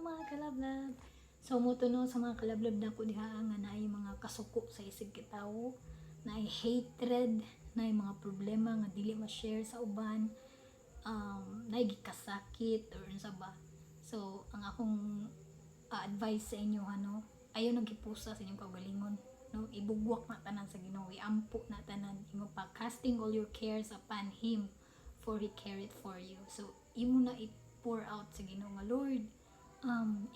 mga kalablab. So mo to no sa mga kalablab na ko diha nga naay mga kasuko sa isig kitawo, naay hatred, naay mga problema nga dili ma-share sa uban, naay gikasakit or unsa ba. So ang akong advice sa inyo ano, ayaw nang gipusa sa inyong kaugalingon, no? Ibugwak na tanan sa Ginoo, iampo na tanan, imo pa casting all your cares upon him for he careth for you. So imo na i-pour out sa Ginoo nga Lord,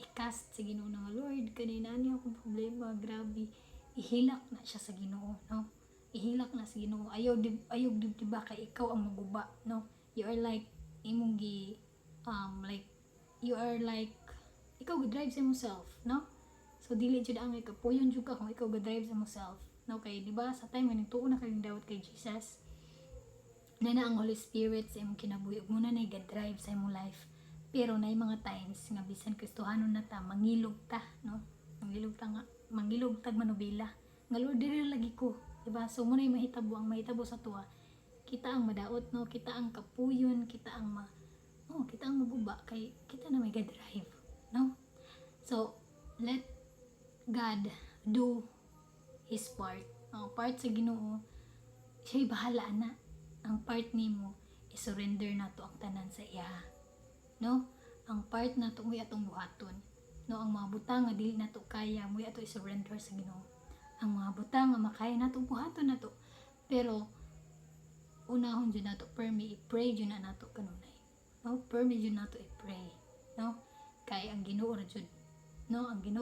i-cast sa Ginoo nga Lord, kanina niya akong problema, grabe, ihilak na siya sa Ginoo, no? Ihilak na sa Ginoo. Ayaw diba kay ikaw ang maguba, no? You are like imong like you are like ikaw go-drive sa imong no? So dili jud ang ikapuyon jud ka kung ikaw go-drive sa imong no? Kay di ba sa time nga nagtuo na kay dawat kay Jesus, na ang Holy Spirit sa imong kinabuhi ug muna na i-drive sa imong life. Pero nay mga times nga bisan Kristohanon na ta, mangilog ta, no? Mangilog tag manubila. Nga Lord diri lagi ko, di ba? So muna ang mahitabo sa tuwa. Kita ang madaot, no? Kita ang kapuyon, kita ang maguba kay kita na may drive, no? So let God do his part. Part sa Ginoo, siya'y bahala na. Ang part nimo i-surrender na to ang tanan sa iya, no? Ang part na to mo atong buhaton, no? Ang mga butang nga dili na to kaya mo ato i-surrender sa Ginoo. Ang mga butang nga makaya na to buhaton na to, pero unahon jud nato permi i-pray jud na nato kanunay, no? Permi jud nato i-pray, no? Kay ang Ginoo ra jud, no? Ang Ginoo